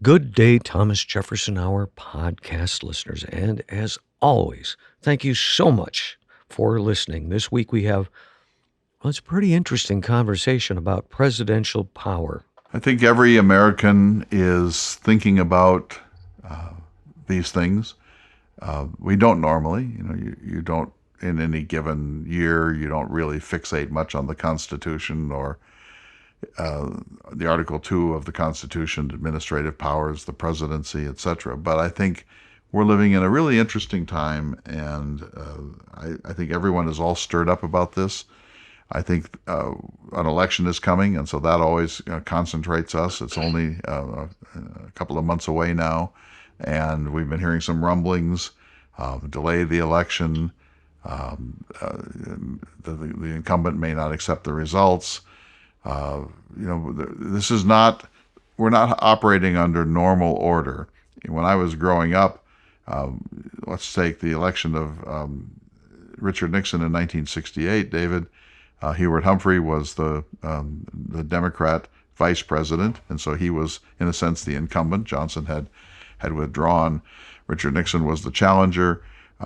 Good day, Thomas Jefferson Hour podcast listeners. And as always, thank you so much for listening. This week we have, well, it's a pretty interesting conversation about presidential power. I think every American is thinking about uh, these things. We don't normally, you don't in any given year, you don't really fixate much on the Constitution or uh, the Article 2 of the Constitution, administrative powers, the presidency, etc. But I think we're living in a really interesting time, and I think everyone is all stirred up about this. I think an election is coming, and so that always concentrates us. It's only a couple of months away now, and we've been hearing some rumblings, delay the election. The incumbent may not accept the results. This is not, we're not operating under normal order. When I was growing up, let's take the election of Richard Nixon in 1968, David. Hubert Humphrey was the Democrat vice president, and so he was, in a sense, the incumbent. Johnson had withdrawn. Richard Nixon was the challenger.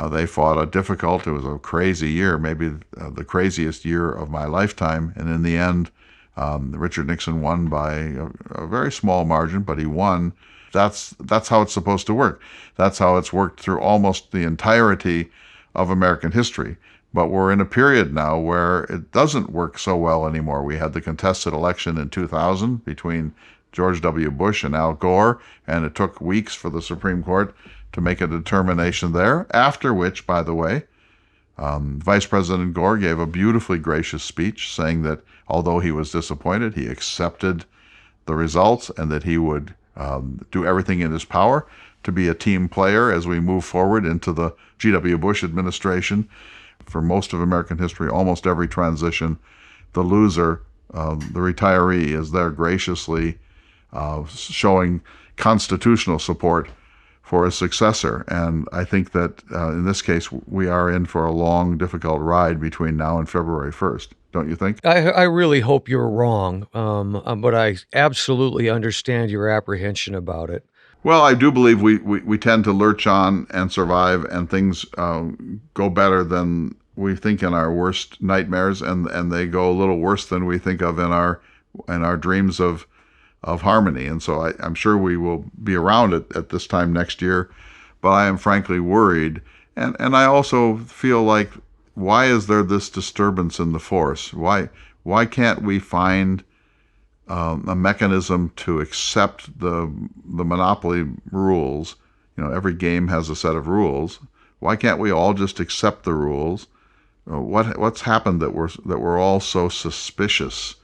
They fought it was a crazy year, maybe the craziest year of my lifetime. And in the end, Richard Nixon won by a very small margin, but he won. That's how it's supposed to work. That's how it's worked through almost the entirety of American history. But we're in a period now where it doesn't work so well anymore. We had the contested election in 2000 between George W. Bush and Al Gore, and it took weeks for the Supreme Court to make a determination there, after which, by the way, Vice President Gore gave a beautifully gracious speech saying that although he was disappointed, he accepted the results and that he would do everything in his power to be a team player as we move forward into the G.W. Bush administration. For most of American history, almost every transition, the loser, the retiree, is there graciously showing constitutional support for a successor. And I think that in this case, we are in for a long, difficult ride between now and February 1st. Don't you think? I really hope you're wrong, but I absolutely understand your apprehension about it. Well, I do believe we tend to lurch on and survive, and things go better than we think in our worst nightmares, and they go a little worse than we think of in our dreams of harmony. And so I'm sure we will be around at this time next year, but I am frankly worried. And I also feel like, why is there this disturbance in the force? Why can't we find a mechanism to accept the monopoly rules? Every game has a set of rules. Why can't we all just accept the rules? What's happened that we're all so suspicious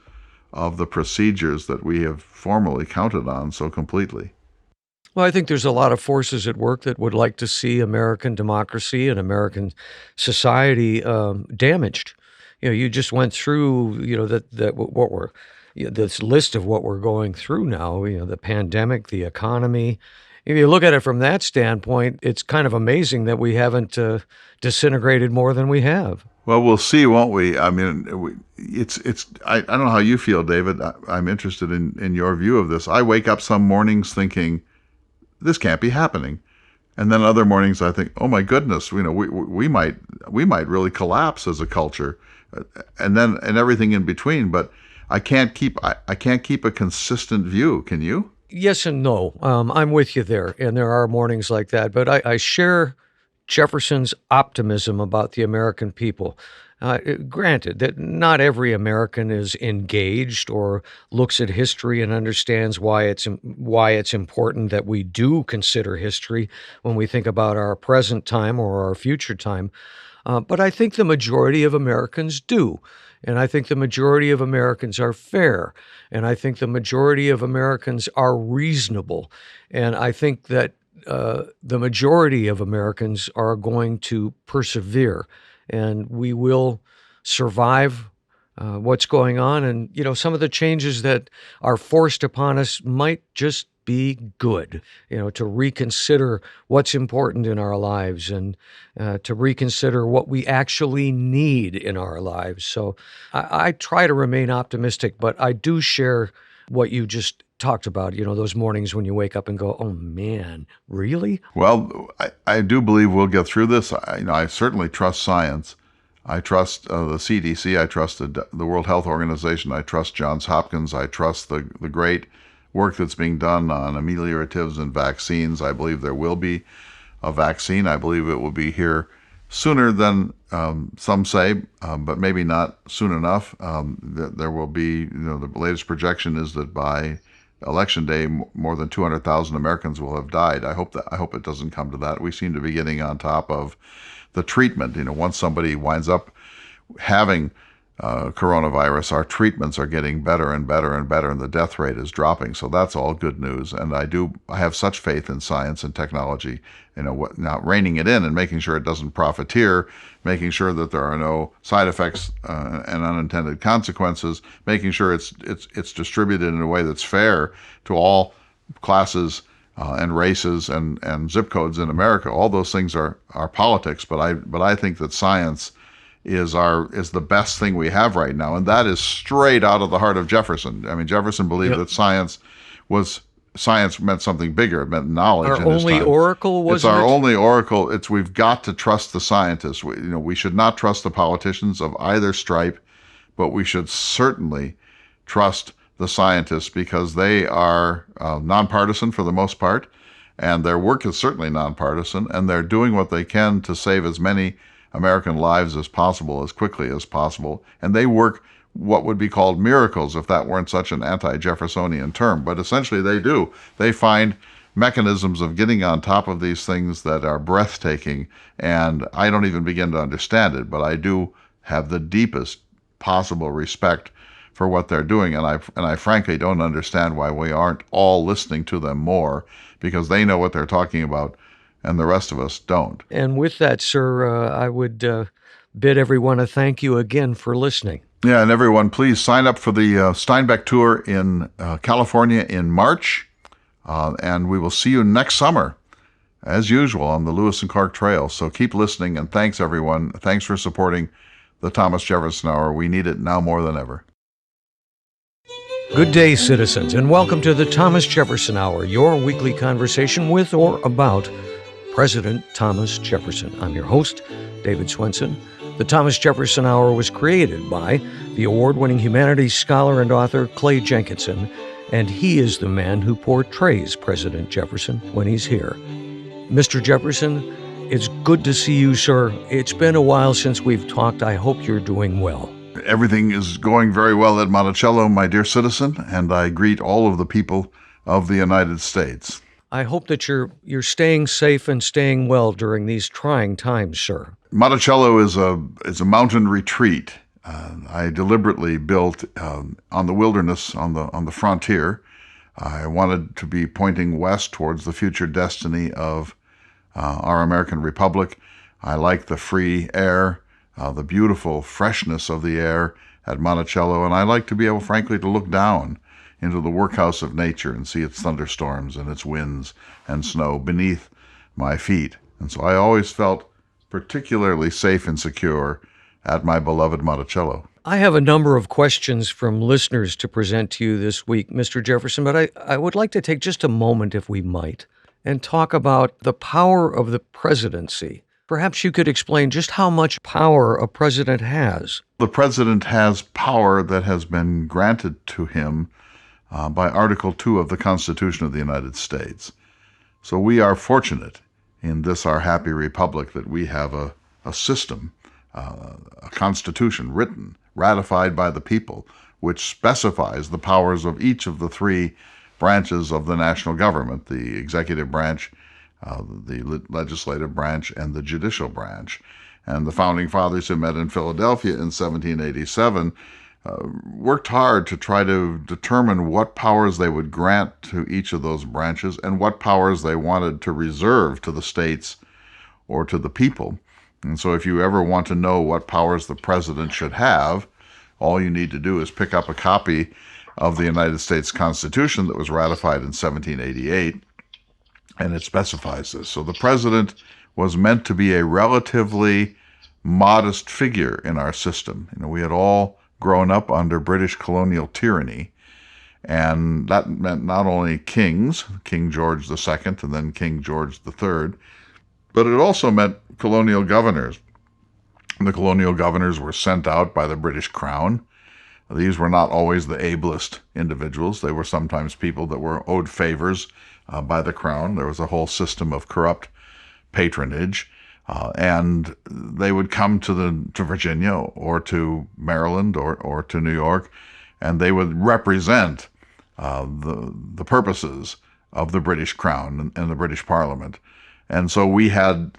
of the procedures that we have formally counted on so completely? Well, I think there's a lot of forces at work that would like to see American democracy and American society damaged. You just went through, what we're, this list of what we're going through now. The pandemic, the economy. If you look at it from that standpoint, it's kind of amazing that we haven't disintegrated more than we have. Well, we'll see, won't we? I mean, I don't know how you feel, David. I'm interested in your view of this. I wake up some mornings thinking, this can't be happening. And then other mornings I think, oh my goodness, we might really collapse as a culture, and everything in between. But I can't keep a consistent view. Can you? Yes and no. I'm with you there, and there are mornings like that. But I share Jefferson's optimism about the American people. Granted that not every American is engaged or looks at history and understands why it's important that we do consider history when we think about our present time or our future time. But I think the majority of Americans do. And I think the majority of Americans are fair. And I think the majority of Americans are reasonable. And I think that the majority of Americans are going to persevere, and we will survive what's going on. And, some of the changes that are forced upon us might just be good, to reconsider what's important in our lives and to reconsider what we actually need in our lives. So I try to remain optimistic, but I do share what you just talked about, those mornings when you wake up and go, oh man, really? Well, I do believe we'll get through this. I certainly trust science. I trust the CDC. I trust the World Health Organization. I trust Johns Hopkins. I trust the great work that's being done on amelioratives and vaccines. I believe there will be a vaccine. I believe it will be here sooner than some say, but maybe not soon enough. There will be, the latest projection is that by Election Day, more than 200,000 Americans will have died. I hope it doesn't come to that. We seem to be getting on top of the treatment. Once somebody winds up having coronavirus, our treatments are getting better and better and better, and the death rate is dropping. So that's all good news. And I have such faith in science and technology, not reining it in and making sure it doesn't profiteer, making sure that there are no side effects and unintended consequences, making sure it's distributed in a way that's fair to all classes and races and zip codes in America. All those things are politics, but I think that science is the best thing we have right now, and that is straight out of the heart of Jefferson. I mean, Jefferson believed that science meant something bigger. It meant knowledge. Our only oracle, wasn't it? It's our only oracle. We've got to trust the scientists. We should not trust the politicians of either stripe, but we should certainly trust the scientists because they are nonpartisan for the most part, and their work is certainly nonpartisan, and they're doing what they can to save as many American lives as possible, as quickly as possible. And they work what would be called miracles if that weren't such an anti-Jeffersonian term. But essentially they do. They find mechanisms of getting on top of these things that are breathtaking. And I don't even begin to understand it, but I do have the deepest possible respect for what they're doing. And I frankly don't understand why we aren't all listening to them more, because they know what they're talking about and the rest of us don't. And with that, sir, I would bid everyone a thank you again for listening. Yeah, and everyone, please sign up for the Steinbeck Tour in California in March, and we will see you next summer, as usual, on the Lewis and Clark Trail. So keep listening, and thanks, everyone. Thanks for supporting the Thomas Jefferson Hour. We need it now more than ever. Good day, citizens, and welcome to the Thomas Jefferson Hour, your weekly conversation with or about President Thomas Jefferson. I'm your host, David Swenson. The Thomas Jefferson Hour was created by the award-winning humanities scholar and author Clay Jenkinson, and he is the man who portrays President Jefferson when he's here. Mr. Jefferson, it's good to see you, sir. It's been a while since we've talked. I hope you're doing well. Everything is going very well at Monticello, my dear citizen, and I greet all of the people of the United States. I hope that you're staying safe and staying well during these trying times, sir. Monticello is a mountain retreat. I deliberately built on the wilderness, on the frontier. I wanted to be pointing west towards the future destiny of our American Republic. I like the free air, the beautiful freshness of the air at Monticello, and I like to be able, frankly, to look down into the workhouse of nature and see its thunderstorms and its winds and snow beneath my feet. And so I always felt particularly safe and secure at my beloved Monticello. I have a number of questions from listeners to present to you this week, Mr. Jefferson, but I would like to take just a moment, if we might, and talk about the power of the presidency. Perhaps you could explain just how much power a president has. The president has power that has been granted to him by Article 2 of the Constitution of the United States. So we are fortunate in this, our happy republic, that we have a system, a constitution written, ratified by the people, which specifies the powers of each of the three branches of the national government, the executive branch, the legislative branch, and the judicial branch. And the founding fathers who met in Philadelphia in 1787 worked hard to try to determine what powers they would grant to each of those branches and what powers they wanted to reserve to the states or to the people. And so if you ever want to know what powers the president should have, all you need to do is pick up a copy of the United States Constitution that was ratified in 1788, and it specifies this. So the president was meant to be a relatively modest figure in our system. We had all grown up under British colonial tyranny, And that meant not only kings, King George II and then King George III, but it also meant colonial governors. The colonial governors were sent out by the British Crown. These were not always the ablest individuals. They were sometimes people that were owed favors by the Crown. There was a whole system of corrupt patronage. And they would come to Virginia or to Maryland or to New York, and they would represent the purposes of the British Crown and the British Parliament. And so we had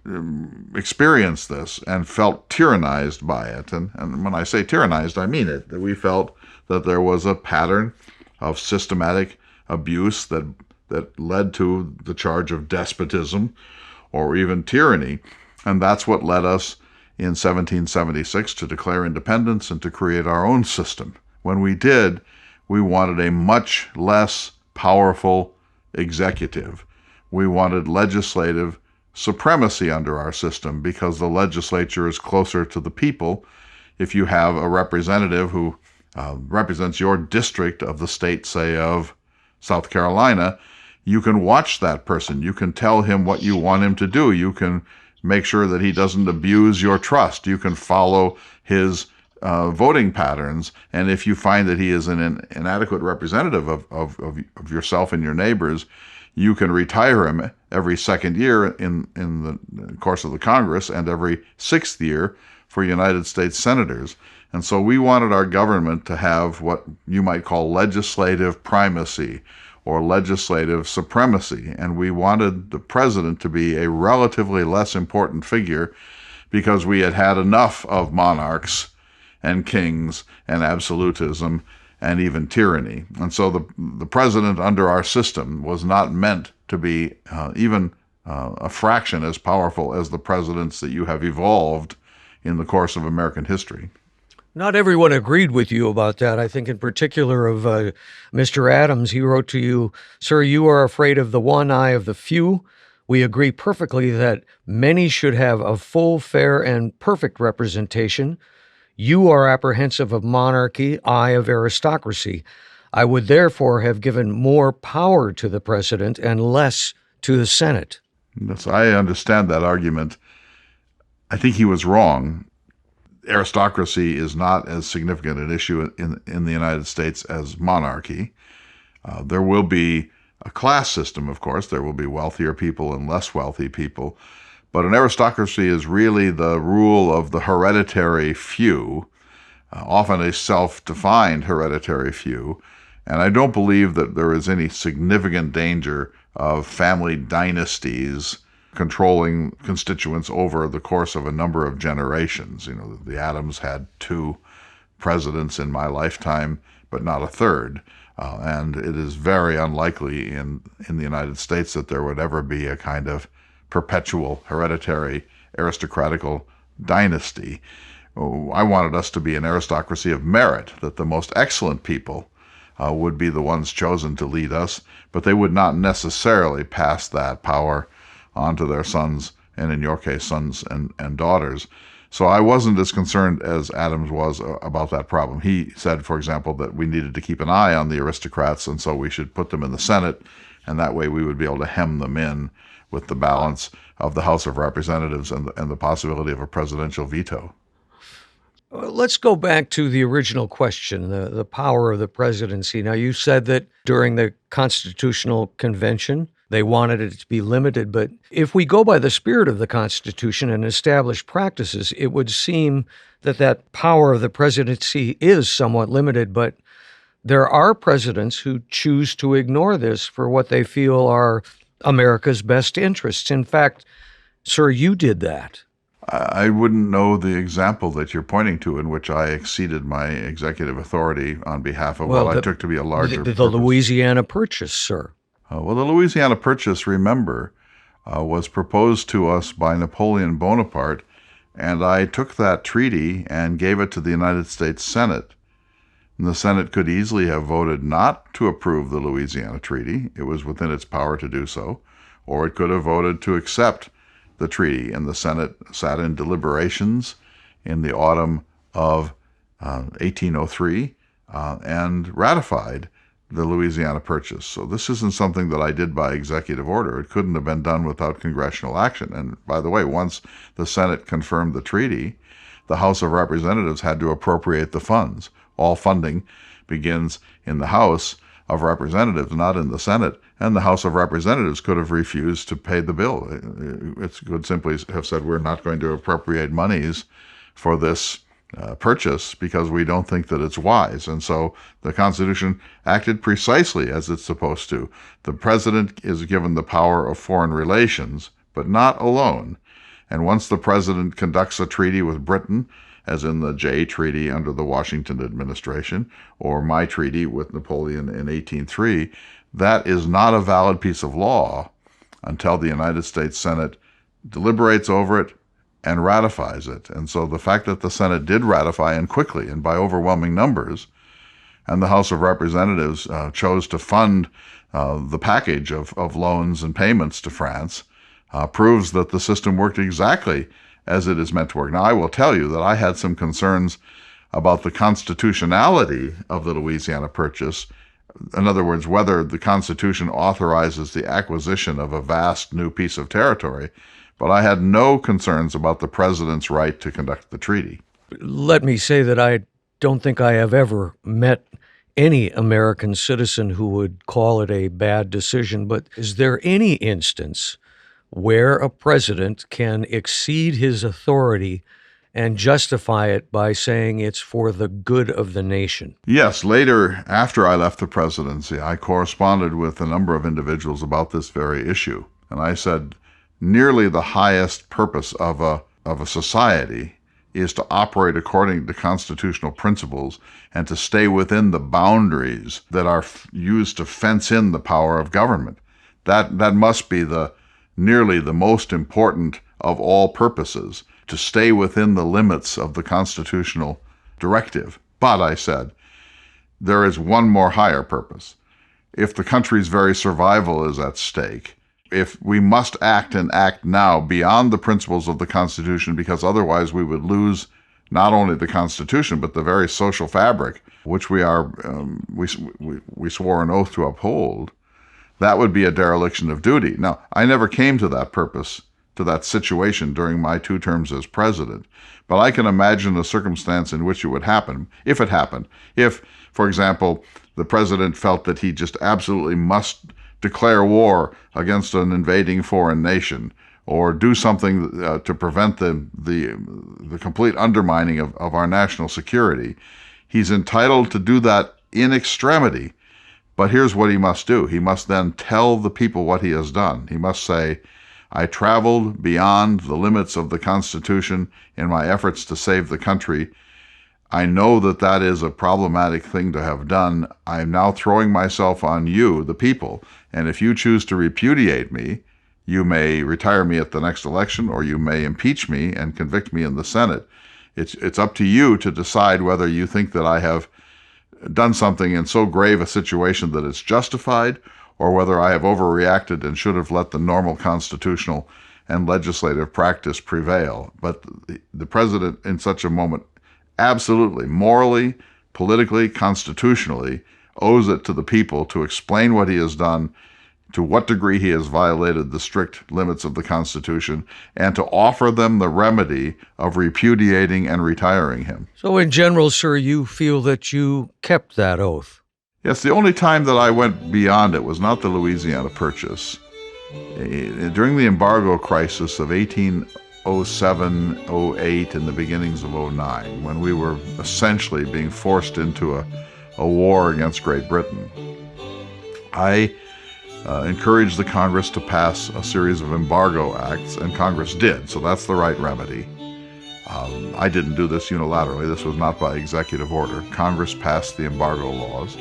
experienced this and felt tyrannized by it. And when I say tyrannized, I mean it. That we felt that there was a pattern of systematic abuse that led to the charge of despotism or even tyranny. And that's what led us in 1776 to declare independence and to create our own system. When we did, we wanted a much less powerful executive. We wanted legislative supremacy under our system because the legislature is closer to the people. If you have a representative who represents your district of the state, say, of South Carolina, you can watch that person. You can tell him what you want him to do. You can make sure that he doesn't abuse your trust. You can follow his voting patterns. And if you find that he is an inadequate representative of yourself and your neighbors, you can retire him every second year in the course of the Congress and every sixth year for United States senators. And so we wanted our government to have what you might call legislative primacy or legislative supremacy. And we wanted the president to be a relatively less important figure because we had had enough of monarchs and kings and absolutism and even tyranny. And so the president under our system was not meant to be even a fraction as powerful as the presidents that you have evolved in the course of American history. Not everyone agreed with you about that. I think in particular of Mr. Adams. He wrote to you, "Sir, you are afraid of the one eye of the few. We agree perfectly that many should have a full, fair, and perfect representation. You are apprehensive of monarchy, I of aristocracy. I would therefore have given more power to the president and less to the Senate." Yes, I understand that argument. I think he was wrong. Aristocracy is not as significant an issue in the United States as monarchy. There will be a class system, of course. There will be wealthier people and less wealthy people. But an aristocracy is really the rule of the hereditary few, often a self-defined hereditary few. And I don't believe that there is any significant danger of family dynasties controlling constituents over the course of a number of generations. You know, the Adams had 2 presidents in my lifetime, but not a third. And it is very unlikely in the United States that there would ever be a kind of perpetual hereditary aristocratical dynasty. I wanted us to be an aristocracy of merit, that the most excellent people would be the ones chosen to lead us, but they would not necessarily pass that power on to their sons, and in your case, sons and daughters. So I wasn't as concerned as Adams was about that problem. He said, for example, that we needed to keep an eye on the aristocrats, and so we should put them in the Senate, and that way we would be able to hem them in with the balance of the House of Representatives and the possibility of a presidential veto. Let's go back to the original question, the power of the presidency. Now, you said that during the Constitutional Convention, they wanted it to be limited. But if we go by the spirit of the Constitution and established practices, it would seem that that power of the presidency is somewhat limited. But there are presidents who choose to ignore this for what they feel are America's best interests. In fact, sir, you did that. I wouldn't know the example that you're pointing to in which I exceeded my executive authority on behalf of what I took to be a larger the Louisiana Purchase, sir. Well, the Louisiana Purchase, remember, was proposed to us by Napoleon Bonaparte, and I took that treaty and gave it to the United States Senate. And the Senate could easily have voted not to approve the Louisiana Treaty. It was within its power to do so. Or it could have voted to accept the treaty. And the Senate sat in deliberations in the autumn of 1803 and ratified the Louisiana Purchase. So this isn't something that I did by executive order. It couldn't have been done without congressional action. And by the way, once the Senate confirmed the treaty, the House of Representatives had to appropriate the funds. All funding begins in the House of Representatives, not in the Senate. And the House of Representatives could have refused to pay the bill. It could simply have said, we're not going to appropriate monies for this purchase because we don't think that it's wise. And so the Constitution acted precisely as it's supposed to. The president is given the power of foreign relations, but not alone. And once the president conducts a treaty with Britain, as in the Jay Treaty under the Washington administration, or my treaty with Napoleon in 1803, that is not a valid piece of law until the United States Senate deliberates over it and ratifies it. And so the fact that the Senate did ratify, and quickly and by overwhelming numbers, and the House of Representatives chose to fund the package of loans and payments to France, proves that the system worked exactly as it is meant to work. Now, I will tell you that I had some concerns about the constitutionality of the Louisiana Purchase. In other words, whether the Constitution authorizes the acquisition of a vast new piece of territory. But I had no concerns about the president's right to conduct the treaty. Let me say that I don't think I have ever met any American citizen who would call it a bad decision, but is there any instance where a president can exceed his authority and justify it by saying it's for the good of the nation? Yes, later, after I left the presidency, I corresponded with a number of individuals about this very issue. And I said, nearly the highest purpose of a society is to operate according to constitutional principles and to stay within the boundaries that are used to fence in the power of government. That must be nearly the most important of all purposes, to stay within the limits of the constitutional directive. But, I said, there is one more higher purpose. If the country's very survival is at stake, if we must act and act now beyond the principles of the Constitution, because otherwise we would lose not only the Constitution, but the very social fabric which we swore an oath to uphold, that would be a dereliction of duty. Now, I never came to that purpose, to that situation during my 2 terms as president, but I can imagine a circumstance in which it would happen, if it happened. If, for example, the president felt that he just absolutely must declare war against an invading foreign nation, or do something to prevent the complete undermining of our national security. He's entitled to do that in extremity, but here's what he must do. He must then tell the people what he has done. He must say, I traveled beyond the limits of the Constitution in my efforts to save the country. I know that that is a problematic thing to have done. I am now throwing myself on you, the people, and if you choose to repudiate me, you may retire me at the next election, or you may impeach me and convict me in the Senate. It's up to you to decide whether you think that I have done something in so grave a situation that it's justified, or whether I have overreacted and should have let the normal constitutional and legislative practice prevail. But the president in such a moment absolutely, morally, politically, constitutionally, owes it to the people to explain what he has done, to what degree he has violated the strict limits of the Constitution, and to offer them the remedy of repudiating and retiring him. So in general, sir, you feel that you kept that oath? Yes, the only time that I went beyond it was not the Louisiana Purchase. During the embargo crisis of 1807, 08, and the beginnings of 09, when we were essentially being forced into a war against Great Britain, I encouraged the Congress to pass a series of embargo acts, and Congress did, so that's the right remedy. I didn't do this unilaterally. This was not by executive order. Congress passed the embargo laws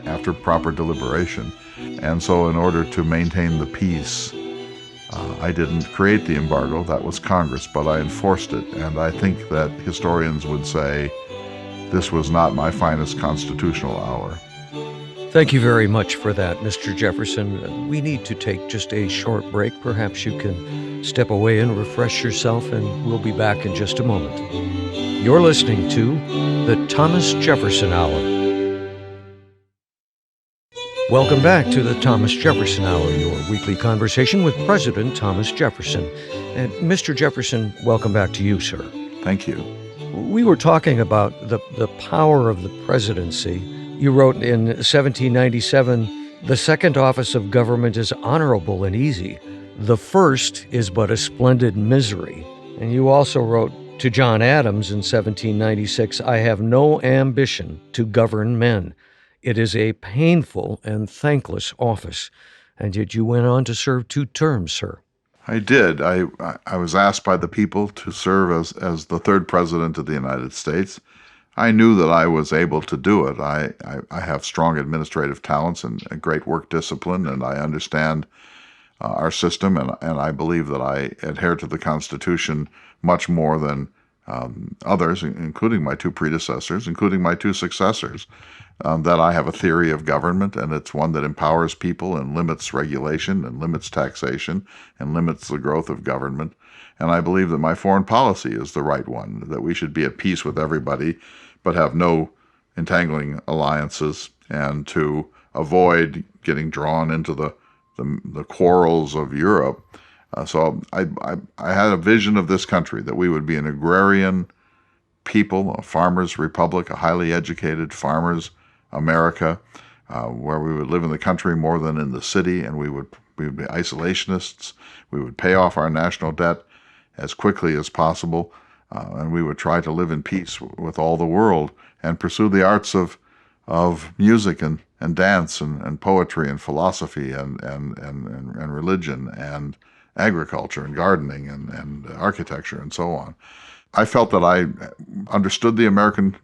after proper deliberation, and so in order to maintain the peace, I didn't create the embargo. That was Congress, but I enforced it, and I think that historians would say this was not my finest constitutional hour. Thank you very much for that, Mr. Jefferson. We need to take just a short break. Perhaps you can step away and refresh yourself, and we'll be back in just a moment. You're listening to the Thomas Jefferson Hour. Welcome back to the Thomas Jefferson Hour, your weekly conversation with President Thomas Jefferson. And Mr. Jefferson, welcome back to you, sir. Thank you. We were talking about the power of the presidency. You wrote in 1797, "The second office of government is honorable and easy. The first is but a splendid misery." And you also wrote to John Adams in 1796, "I have no ambition to govern men. It is a painful and thankless office." And yet you went on to serve 2 terms, sir. I did. I was asked by the people to serve as the third president of the United States. I knew that I was able to do it. I have strong administrative talents and a great work discipline, and I understand our system, and I believe that I adhere to the Constitution much more than others, including my 2 predecessors, including my 2 successors, that I have a theory of government, and it's one that empowers people and limits regulation and limits taxation and limits the growth of government. And I believe that my foreign policy is the right one, that we should be at peace with everybody, but have no entangling alliances, and to avoid getting drawn into the quarrels of Europe. So I had a vision of this country, that we would be an agrarian people, a farmers' republic, a highly educated farmers' America, where we would live in the country more than in the city, and we would be isolationists. We would pay off our national debt as quickly as possible, and we would try to live in peace with all the world and pursue the arts of music and dance and poetry and philosophy and religion and agriculture and gardening and architecture and so on. I felt that I understood the American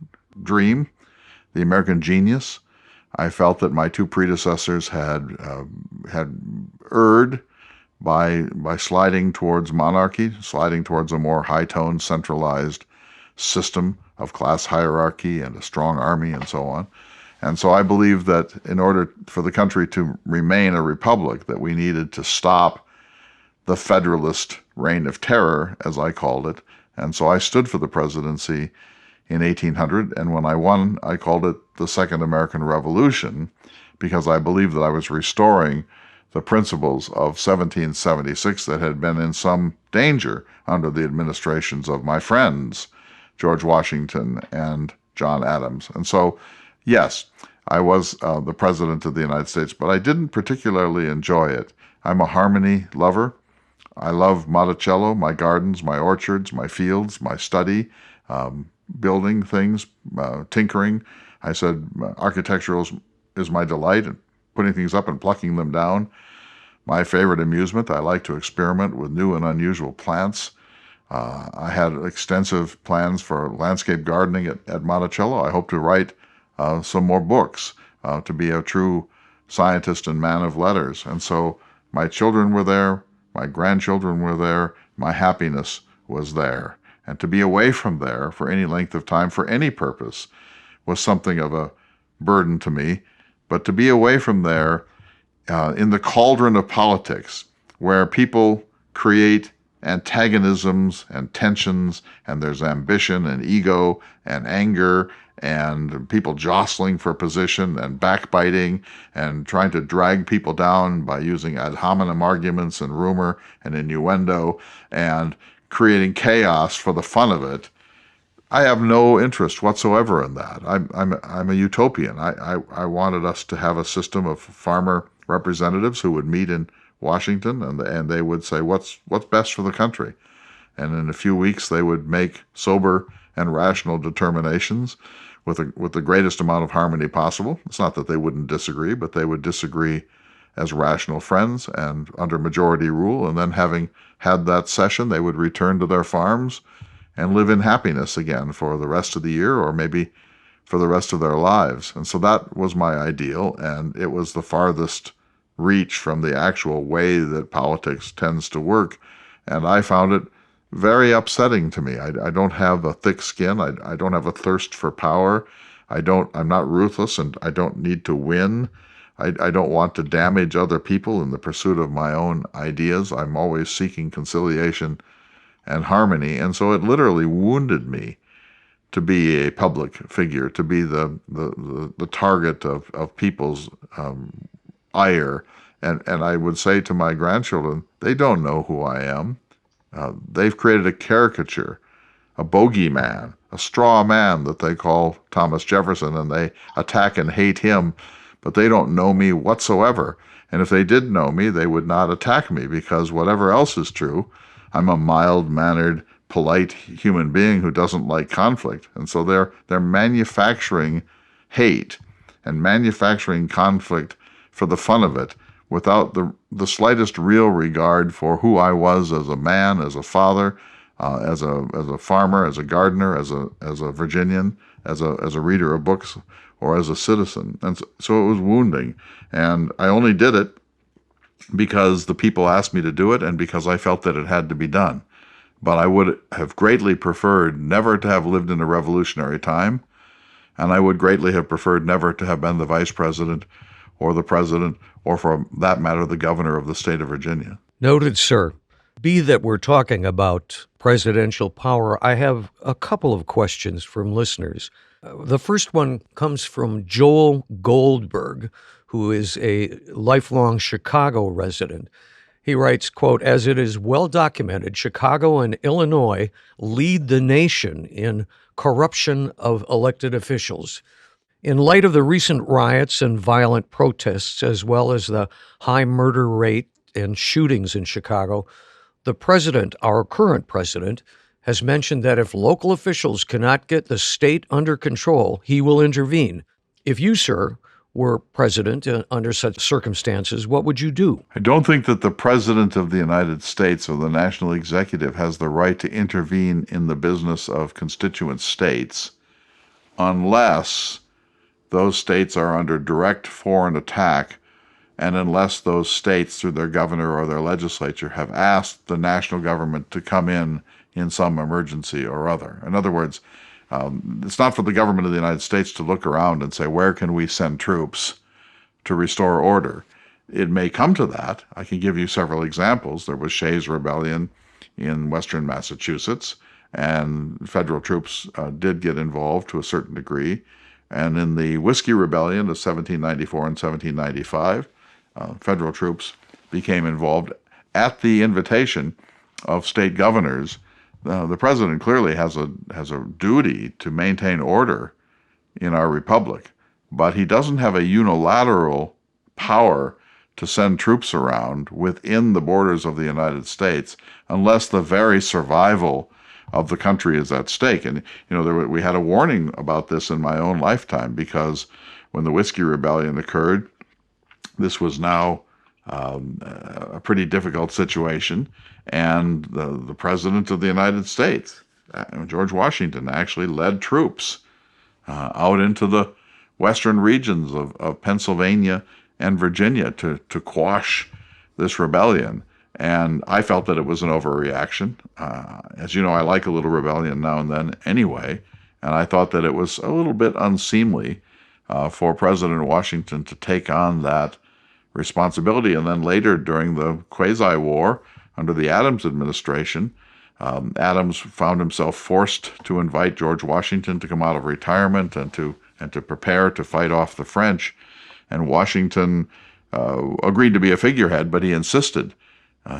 dream, the American genius. I felt that my 2 predecessors had erred by sliding towards monarchy, sliding towards a more high-toned, centralized system of class hierarchy and a strong army and so on. And so I believe that in order for the country to remain a republic, that we needed to stop the Federalist reign of terror, as I called it. And so I stood for the presidency in 1800, and when I won, I called it the Second American Revolution, because I believed that I was restoring the principles of 1776 that had been in some danger under the administrations of my friends, George Washington and John Adams. And so, yes, I was the president of the United States, but I didn't particularly enjoy it. I'm a harmony lover. I love Monticello, my gardens, my orchards, my fields, my study, building things, tinkering. I said architectural is my delight, and putting things up and plucking them down. My favorite amusement, I like to experiment with new and unusual plants. I had extensive plans for landscape gardening at Monticello. I hope to write some more books, to be a true scientist and man of letters. And so my children were there, my grandchildren were there, my happiness was there. And to be away from there for any length of time, for any purpose, was something of a burden to me. But to be away from there in the cauldron of politics, where people create antagonisms and tensions, and there's ambition and ego and anger and people jostling for position and backbiting and trying to drag people down by using ad hominem arguments and rumor and innuendo and creating chaos for the fun of it. I have no interest whatsoever in that. I'm a utopian. I wanted us to have a system of farmer representatives who would meet in Washington, and they would say what's best for the country, and in a few weeks they would make sober and rational determinations with the greatest amount of harmony possible. It's not that they wouldn't disagree, but they would disagree as rational friends and under majority rule, and then having had that session, they would return to their farms and live in happiness again for the rest of the year, or maybe for the rest of their lives. And so that was my ideal, and it was the farthest reach from the actual way that politics tends to work. And I found it very upsetting to me. I don't have a thick skin. I don't have a thirst for power. I'm not ruthless, and I don't need to win. I don't want to damage other people in the pursuit of my own ideas. I'm always seeking conciliation and harmony. And so it literally wounded me to be a public figure, to be the target of people's ire. And I would say to my grandchildren, they don't know who I am. They've created a caricature, a bogeyman, a straw man that they call Thomas Jefferson, and they attack and hate him, but they don't know me whatsoever. And if they did know me, they would not attack me, because whatever else is true, I'm a mild-mannered, polite human being who doesn't like conflict. And so they're manufacturing hate and manufacturing conflict for the fun of it, without the slightest real regard for who I was as a man, as a father, as a farmer, as a gardener, as a Virginian, as a reader of books, or as a citizen. And so it was wounding. And I only did it because the people asked me to do it, and because I felt that it had to be done. But I would have greatly preferred never to have lived in a revolutionary time, and I would greatly have preferred never to have been the vice president or the president, or for that matter, the governor of the state of Virginia. Noted, sir. Be that we're talking about presidential power, I have a couple of questions from listeners. The first one comes from Joel Goldberg, who is a lifelong Chicago resident. He writes, quote, "As it is well documented, Chicago and Illinois lead the nation in corruption of elected officials. In light of the recent riots and violent protests, as well as the high murder rate and shootings in Chicago, the president, our current president, has mentioned that if local officials cannot get the state under control, he will intervene. If you, sir, were president under such circumstances, what would you do?" I don't think that the President of the United States or the national executive has the right to intervene in the business of constituent states unless those states are under direct foreign attack, and unless those states, through their governor or their legislature, have asked the national government to come in some emergency or other. In other words, it's not for the government of the United States to look around and say, where can we send troops to restore order? It may come to that. I can give you several examples. There was Shays' Rebellion in western Massachusetts, and federal troops did get involved to a certain degree. And in the Whiskey Rebellion of 1794 and 1795, federal troops became involved at the invitation of state governors. The president clearly has a duty to maintain order in our republic, but he doesn't have a unilateral power to send troops around within the borders of the United States unless the very survival of the country is at stake. And we had a warning about this in my own lifetime, because when the Whiskey Rebellion occurred, this was now a pretty difficult situation, and the President of the United States, George Washington, actually led troops out into the western regions of Pennsylvania and Virginia to quash this rebellion. And I felt that it was an overreaction. As you know, I like a little rebellion now and then anyway, and I thought that it was a little bit unseemly for President Washington to take on that responsibility. And then later, during the Quasi-War under the Adams administration, Adams found himself forced to invite George Washington to come out of retirement and to prepare to fight off the French. And Washington agreed to be a figurehead, but he insisted.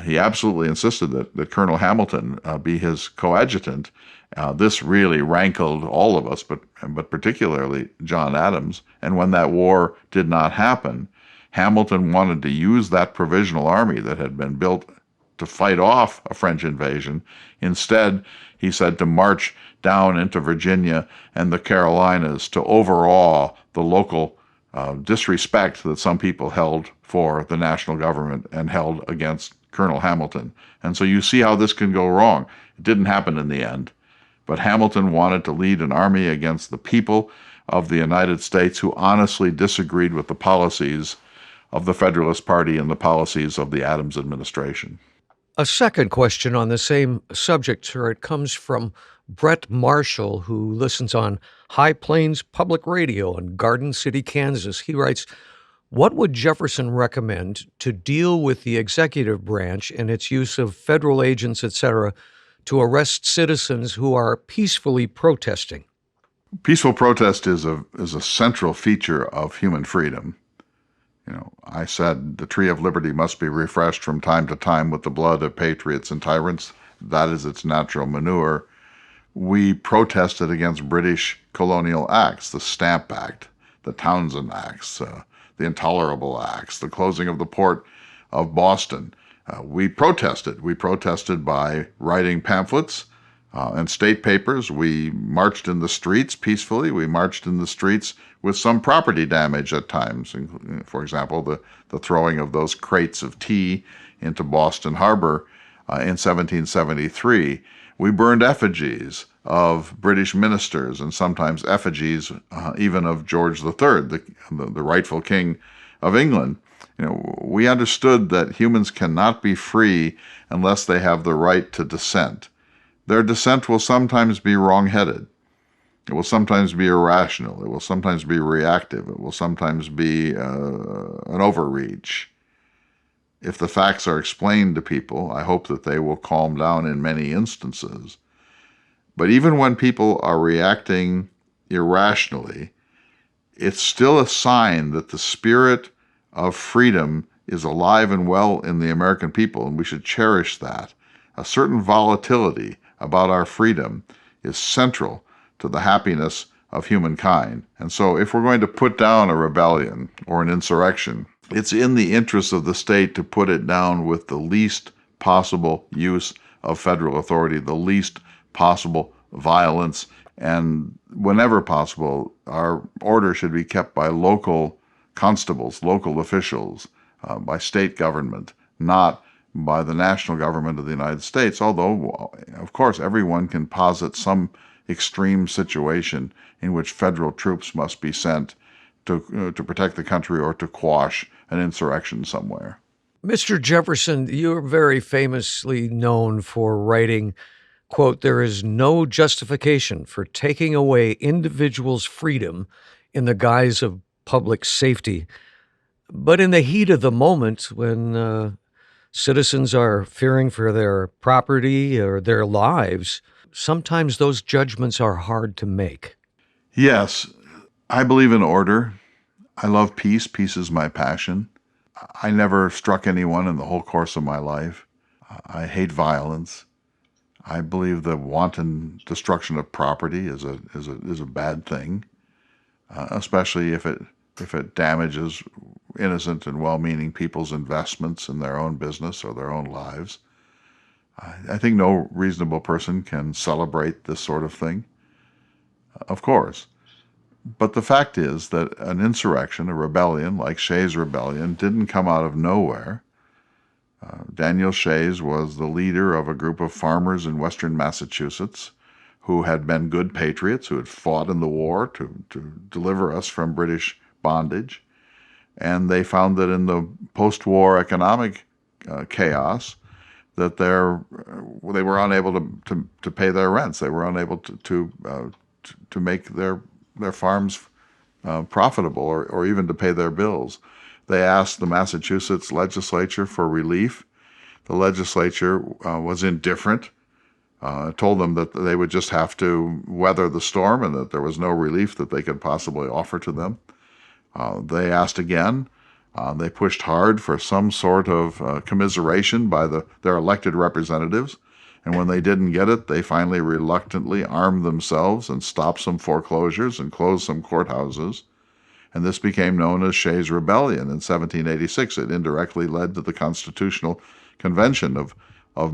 He absolutely insisted that Colonel Hamilton be his coadjutant. This really rankled all of us, but particularly John Adams. And when that war did not happen, Hamilton wanted to use that provisional army that had been built to fight off a French invasion. Instead, he said to march down into Virginia and the Carolinas to overawe the local disrespect that some people held for the national government and held against Colonel Hamilton. And so you see how this can go wrong. It didn't happen in the end, but Hamilton wanted to lead an army against the people of the United States who honestly disagreed with the policies of the Federalist Party and the policies of the Adams administration. A second question on the same subject, sir. It comes from Brett Marshall, who listens on High Plains Public Radio in Garden City, Kansas. He writes, "What would Jefferson recommend to deal with the executive branch and its use of federal agents, etc., to arrest citizens who are peacefully protesting?" Peaceful protest is a central feature of human freedom. I said the tree of liberty must be refreshed from time to time with the blood of patriots and tyrants. That is its natural manure. We protested against British colonial acts, the Stamp Act, the Townshend Acts, the Intolerable Acts, the closing of the port of Boston. We protested. We protested by writing pamphlets and state papers. We marched in the streets peacefully. We marched in the streets with some property damage at times. For example, the throwing of those crates of tea into Boston Harbor in 1773. We burned effigies of British ministers and sometimes effigies even of George III, the rightful king of England. We understood that humans cannot be free unless they have the right to dissent. Their dissent will sometimes be wrong-headed. It will sometimes be irrational. It will sometimes be reactive. It will sometimes be an overreach. If the facts are explained to people, I hope that they will calm down in many instances. But even when people are reacting irrationally, it's still a sign that the spirit of freedom is alive and well in the American people, and we should cherish that. A certain volatility about our freedom is central to the happiness of humankind. And so if we're going to put down a rebellion or an insurrection, it's in the interest of the state to put it down with the least possible use of federal authority, the least possible violence, and whenever possible, our order should be kept by local constables, local officials, by state government, not by the national government of the United States, although, of course, everyone can posit some extreme situation in which federal troops must be sent to protect the country or to quash an insurrection somewhere. Mr. Jefferson, you're very famously known for writing, quote, "There is no justification for taking away individuals' freedom in the guise of public safety." But in the heat of the moment, when citizens are fearing for their property or their lives, sometimes those judgments are hard to make. Yes, I believe in order. I love peace. Peace is my passion. I never struck anyone in the whole course of my life. I hate violence. I believe the wanton destruction of property is a bad thing, especially if it damages innocent and well-meaning people's investments in their own business or their own lives. I think no reasonable person can celebrate this sort of thing, of course. But the fact is that an insurrection, a rebellion like Shays' Rebellion, didn't come out of nowhere. Daniel Shays was the leader of a group of farmers in western Massachusetts who had been good patriots, who had fought in the war to deliver us from British bondage. And they found that in the post-war economic chaos, that they were unable to pay their rents. They were unable to make their farms profitable or even to pay their bills. They asked the Massachusetts legislature for relief. The legislature was indifferent, told them that they would just have to weather the storm and that there was no relief that they could possibly offer to them. They asked again. They pushed hard for some sort of commiseration by their elected representatives. And when they didn't get it, they finally reluctantly armed themselves and stopped some foreclosures and closed some courthouses. And this became known as Shays' Rebellion in 1786. It indirectly led to the Constitutional Convention of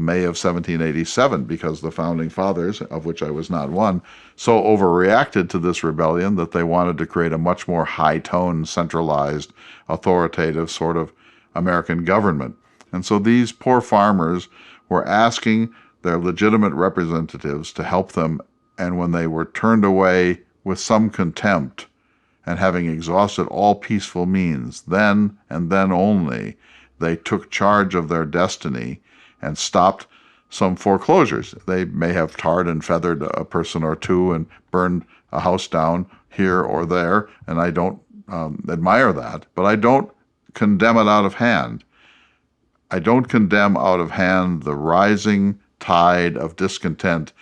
May of 1787 because the Founding Fathers, of which I was not one, so overreacted to this rebellion that they wanted to create a much more high-toned, centralized, authoritative sort of American government. And so these poor farmers were asking their legitimate representatives to help them, and when they were turned away with some contempt and having exhausted all peaceful means, then and then only, they took charge of their destiny and stopped some foreclosures. They may have tarred and feathered a person or two and burned a house down here or there, and I don't admire that, but I don't condemn it out of hand. I don't condemn out of hand the rising tide of discontent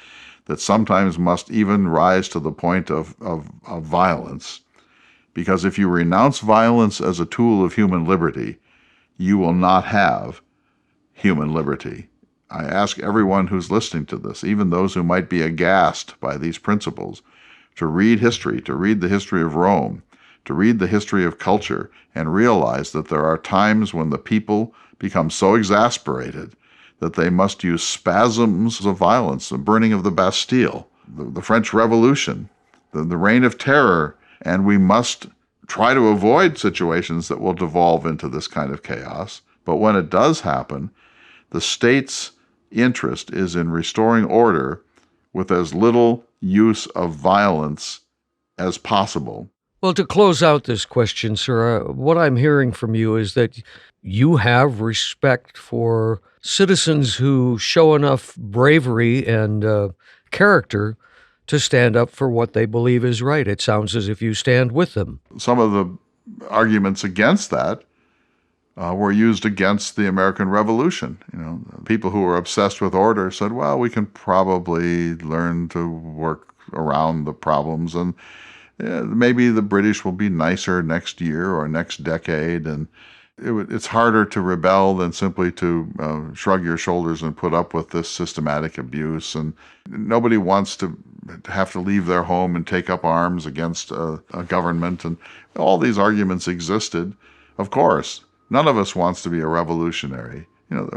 that sometimes must even rise to the point of violence, Because if you renounce violence as a tool of human liberty, you will not have human liberty. I ask everyone who's listening to this, even those who might be aghast by these principles, to read history, to read the history of Rome, to read the history of culture, and realize that there are times when the people become so exasperated that they must use spasms of violence, the burning of the Bastille, the French Revolution, the Reign of Terror, and we must try to avoid situations that will devolve into this kind of chaos. But when it does happen, the state's interest is in restoring order with as little use of violence as possible. Well, to close out this question, sir, what I'm hearing from you is that you have respect for citizens who show enough bravery and character to stand up for what they believe is right. It sounds as if you stand with them. Some of the arguments against that were used against the American Revolution. People who were obsessed with order said, well, we can probably learn to work around the problems, and maybe the British will be nicer next year or next decade, and it's harder to rebel than simply to shrug your shoulders and put up with this systematic abuse. And nobody wants to have to leave their home and take up arms against a government. And all these arguments existed. Of course, none of us wants to be a revolutionary.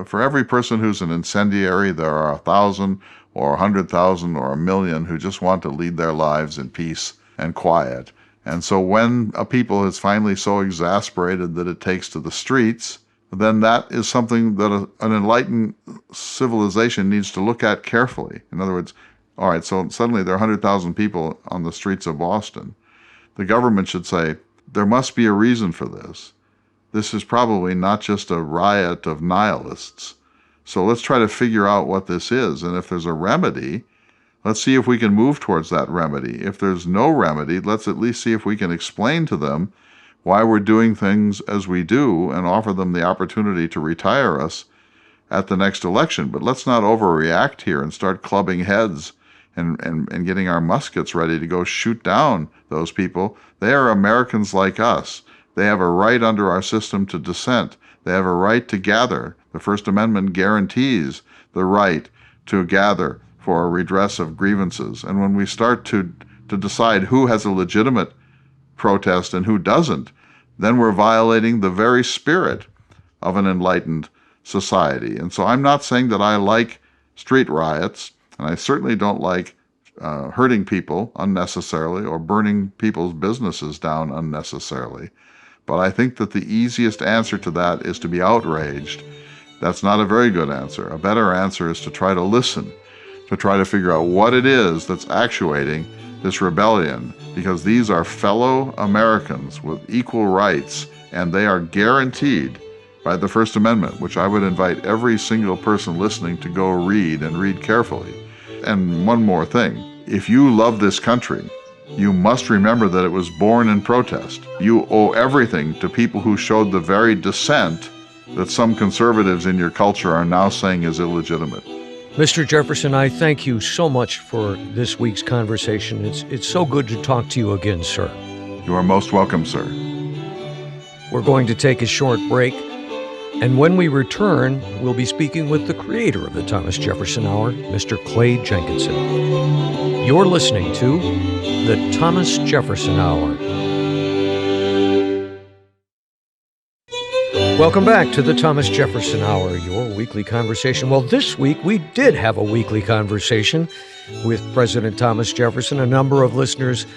For every person who's an incendiary, there are 1,000 or 100,000 or 1,000,000 who just want to lead their lives in peace and quiet. And so when a people is finally so exasperated that it takes to the streets, then that is something that an enlightened civilization needs to look at carefully. In other words, all right, so suddenly there are 100,000 people on the streets of Boston. The government should say, there must be a reason for this. This is probably not just a riot of nihilists. So let's try to figure out what this is. And if there's a remedy, let's see if we can move towards that remedy. If there's no remedy, let's at least see if we can explain to them why we're doing things as we do and offer them the opportunity to retire us at the next election. But let's not overreact here and start clubbing heads and getting our muskets ready to go shoot down those people. They are Americans like us. They have a right under our system to dissent. They have a right to gather. The First Amendment guarantees the right to gather for a redress of grievances. And when we start to decide who has a legitimate protest and who doesn't, then we're violating the very spirit of an enlightened society. And so I'm not saying that I like street riots, and I certainly don't like hurting people unnecessarily or burning people's businesses down unnecessarily. But I think that the easiest answer to that is to be outraged. That's not a very good answer. A better answer is to try to listen, to try to figure out what it is that's actuating this rebellion, because these are fellow Americans with equal rights, and they are guaranteed by the First Amendment, which I would invite every single person listening to go read and read carefully. And one more thing, if you love this country, you must remember that it was born in protest. You owe everything to people who showed the very dissent that some conservatives in your culture are now saying is illegitimate. Mr. Jefferson, I thank you so much for this week's conversation. It's so good to talk to you again, sir. You are most welcome, sir. We're going to take a short break, and when we return, we'll be speaking with the creator of the Thomas Jefferson Hour, Mr. Clay Jenkinson. You're listening to the Thomas Jefferson Hour. Welcome back to the Thomas Jefferson Hour, your weekly conversation. Well, this week we did have a weekly conversation with President Thomas Jefferson. A number of listeners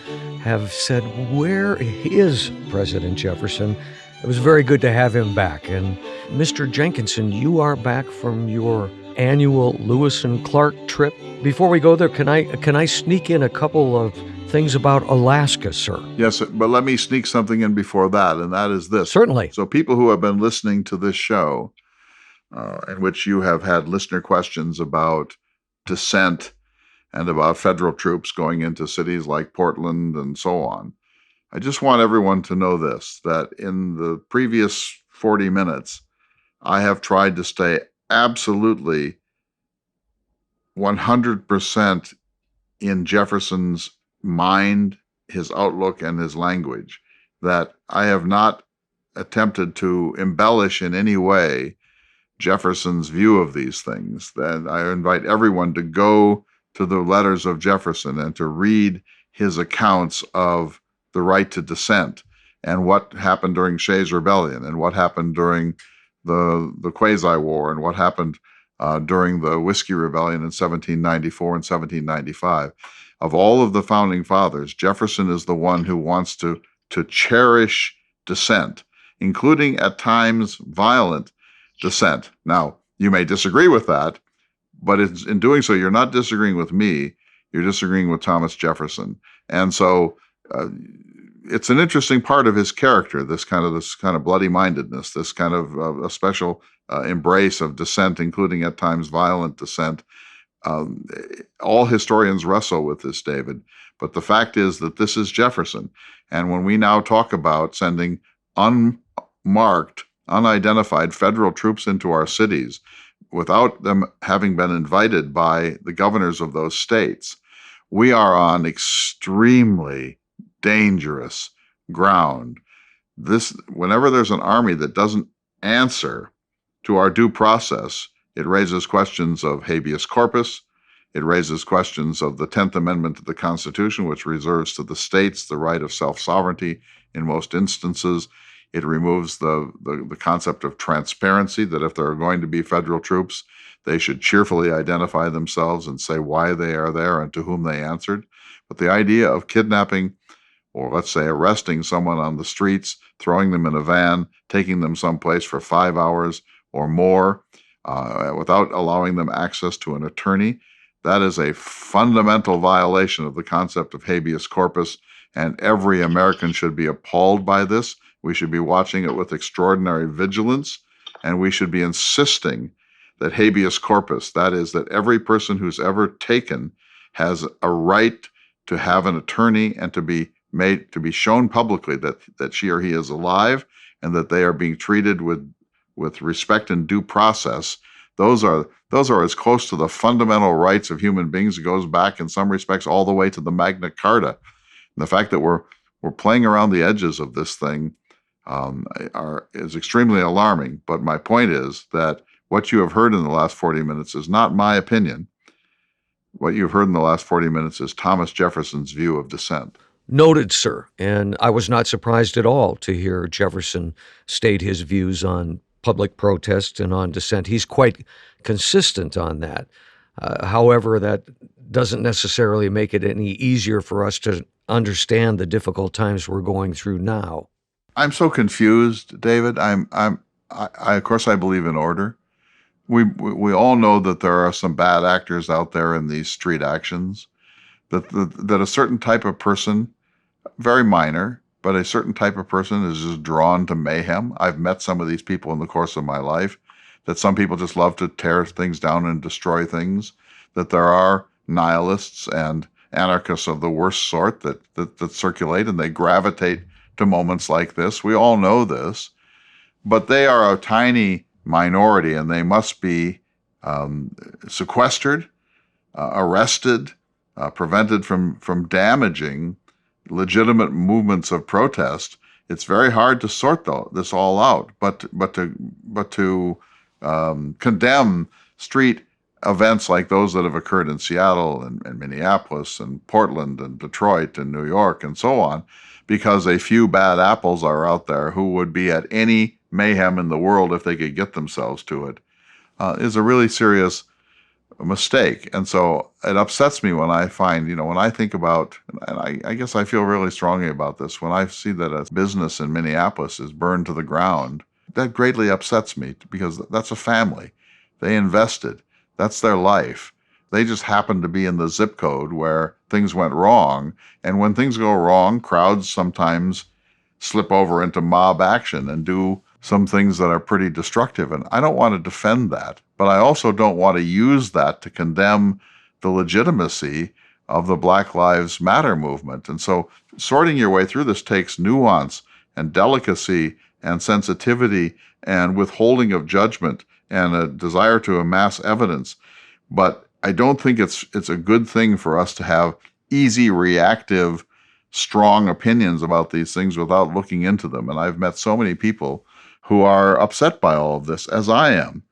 have said, where is President Jefferson? It was very good to have him back. And Mr. Jenkinson, you are back from your annual Lewis and Clark trip. Before we go there, can I sneak in a couple of things about Alaska, sir? Yes, but let me sneak something in before that, and that is this. Certainly. So people who have been listening to this show, in which you have had listener questions about dissent and about federal troops going into cities like Portland and so on, I just want everyone to know this, that in the previous 40 minutes, I have tried to stay absolutely 100% in Jefferson's mind, his outlook, and his language. that I have not attempted to embellish in any way Jefferson's view of these things. That I invite everyone to go to the letters of Jefferson and to read his accounts of the right to dissent and what happened during Shays' Rebellion and what happened during the Quasi War and what happened during the Whiskey Rebellion in 1794 and 1795. Of all of the founding fathers, Jefferson is the one who wants to cherish dissent, including at times violent dissent. Now, you may disagree with that, but in doing so, you're not disagreeing with me. You're disagreeing with Thomas Jefferson. And so it's an interesting part of his character, this kind of bloody-mindedness, this kind of a special embrace of dissent, including at times violent dissent. All historians wrestle with this, David. But the fact is that this is Jefferson. And when we now talk about sending unmarked, unidentified federal troops into our cities without them having been invited by the governors of those states, we are on extremely dangerous ground. Whenever there's an army that doesn't answer to our due process, it raises questions of habeas corpus. It raises questions of the 10th Amendment to the Constitution, which reserves to the states the right of self-sovereignty in most instances. It removes the concept of transparency, that if there are going to be federal troops, they should cheerfully identify themselves and say why they are there and to whom they answered. But the idea of kidnapping, or let's say arresting someone on the streets, throwing them in a van, taking them someplace for 5 hours or more without allowing them access to an attorney, that is a fundamental violation of the concept of habeas corpus, and every American should be appalled by this. We should be watching it with extraordinary vigilance, and we should be insisting that habeas corpus, that is, that every person who's ever taken has a right to have an attorney and to be shown publicly that she or he is alive and that they are being treated with respect and due process. Those are as close to the fundamental rights of human beings. It goes back in some respects all the way to the Magna Carta. And the fact that we're playing around the edges of this thing is extremely alarming. But my point is that what you have heard in the last 40 minutes is not my opinion. What you've heard in the last 40 minutes is Thomas Jefferson's view of dissent. Noted, sir. And I was not surprised at all to hear Jefferson state his views on public protest and on dissent. He's quite consistent on that. However, that doesn't necessarily make it any easier for us to understand the difficult times we're going through now. I'm so confused, David. I of course I believe in order. We all know that there are some bad actors out there in these street actions. That a certain type of person, very minor, but a certain type of person is just drawn to mayhem. I've met some of these people in the course of my life, that some people just love to tear things down and destroy things, that there are nihilists and anarchists of the worst sort that circulate, and they gravitate to moments like this. We all know this, but they are a tiny minority, and they must be sequestered, arrested, prevented from damaging legitimate movements of protest. It's very hard to sort this all out, but to condemn street events like those that have occurred in Seattle and Minneapolis and Portland and Detroit and New York and so on, because a few bad apples are out there who would be at any mayhem in the world if they could get themselves to it, is a really serious mistake. And so it upsets me when I find, when I think about, and I guess I feel really strongly about this, when I see that a business in Minneapolis is burned to the ground, that greatly upsets me, because that's a family. They invested. That's their life. They just happened to be in the zip code where things went wrong. And when things go wrong, crowds sometimes slip over into mob action and do some things that are pretty destructive. And I don't want to defend that, but I also don't want to use that to condemn the legitimacy of the Black Lives Matter movement. And so sorting your way through this takes nuance and delicacy and sensitivity and withholding of judgment and a desire to amass evidence. But I don't think it's a good thing for us to have easy reactive strong opinions about these things without looking into them. And I've met so many people who are upset by all of this, as I am.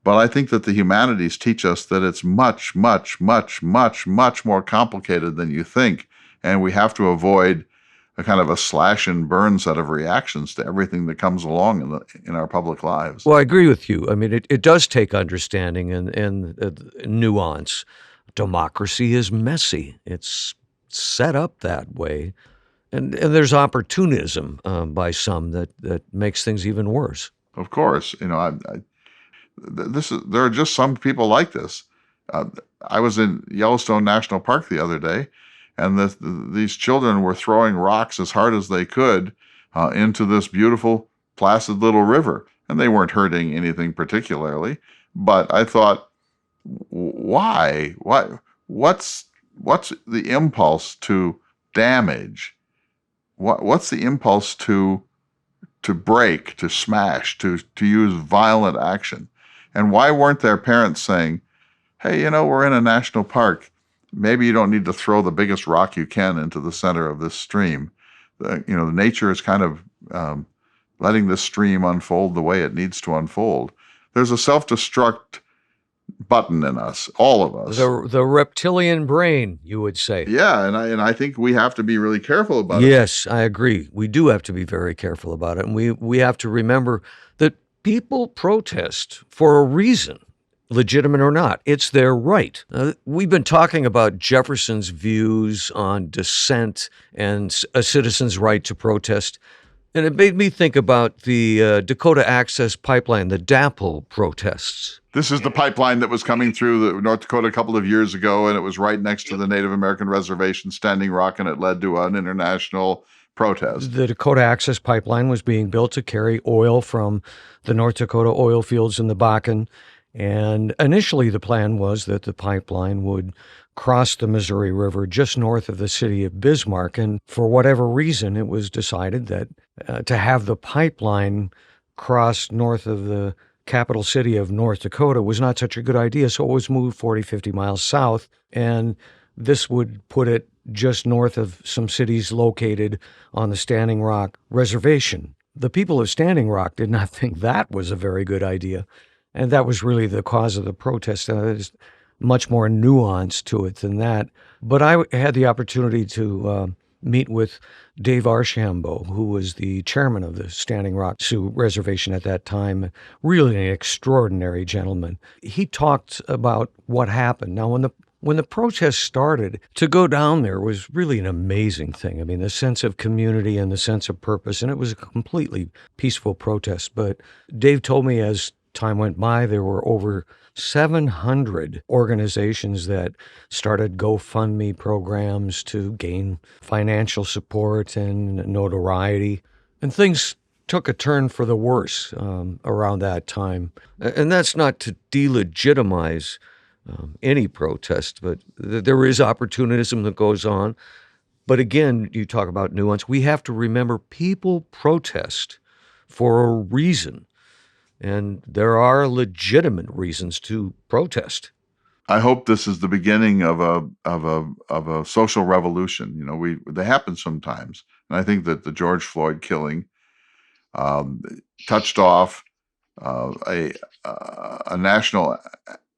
But I think that the humanities teach us that it's much, much, much, much, much more complicated than you think. And we have to avoid a kind of a slash and burn set of reactions to everything that comes along in our public lives. Well, I agree with you. I mean, it does take understanding and nuance. Democracy is messy. It's set up that way. And there's opportunism by some that makes things even worse. Of course, there are just some people like this. Uh, I was in Yellowstone National Park the other day, and these children were throwing rocks as hard as they could into this beautiful, placid little river, and they weren't hurting anything particularly. But I thought, why? What's the impulse to damage? What's the impulse to break, to smash, to use violent action? And why weren't their parents saying, hey, we're in a national park. Maybe you don't need to throw the biggest rock you can into the center of this stream. Nature is kind of letting this stream unfold the way it needs to unfold. There's a self-destruct button in us, all of us. The reptilian brain, you would say. Yeah, and I think we have to be really careful about it. Yes, I agree. We do have to be very careful about it. And we have to remember that people protest for a reason, legitimate or not. It's their right. We've been talking about Jefferson's views on dissent and a citizen's right to protest. And it made me think about the Dakota Access Pipeline, the DAPL protests. This is the pipeline that was coming through North Dakota a couple of years ago, and it was right next to the Native American reservation, Standing Rock, and it led to an international protest. The Dakota Access Pipeline was being built to carry oil from the North Dakota oil fields in the Bakken. And initially, the plan was that the pipeline would cross the Missouri River just north of the city of Bismarck. And for whatever reason, it was decided that to have the pipeline cross north of the capital city of North Dakota was not such a good idea. So it was moved 40, 50 miles south. And this would put it just north of some cities located on the Standing Rock Reservation. The people of Standing Rock did not think that was a very good idea. And that was really the cause of the protest. There's much more nuance to it than that. But I had the opportunity to meet with Dave Archambault, who was the chairman of the Standing Rock Sioux Reservation at that time. Really an extraordinary gentleman. He talked about what happened. Now, when the protest started, to go down there was really an amazing thing. I mean, the sense of community and the sense of purpose, and it was a completely peaceful protest. But Dave told me as time went by, there were over 700 organizations that started GoFundMe programs to gain financial support and notoriety. And things took a turn for the worse around that time. And that's not to delegitimize any protest, but there is opportunism that goes on. But again, you talk about nuance. We have to remember people protest for a reason. And there are legitimate reasons to protest. I hope this is the beginning of a social revolution. They happen sometimes, and I think that the George Floyd killing touched off a national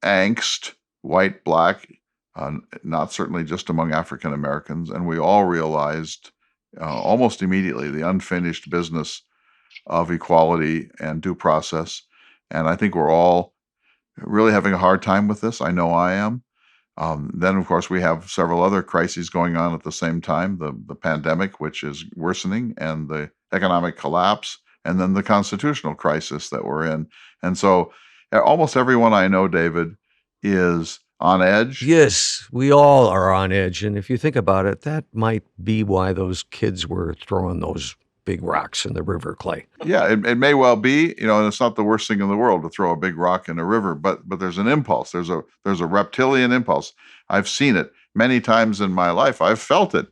angst, white, black, not certainly just among African Americans, and we all realized almost immediately the unfinished business of equality and due process. And I think we're all really having a hard time with this. I know I am. Then, of course, we have several other crises going on at the same time, the pandemic, which is worsening, and the economic collapse, and then the constitutional crisis that we're in. And so almost everyone I know, David, is on edge. Yes, we all are on edge. And if you think about it, that might be why those kids were throwing those big rocks in the river, Clay. Yeah, it may well be, and it's not the worst thing in the world to throw a big rock in a river, but there's an impulse. There's a reptilian impulse. I've seen it many times in my life. I've felt it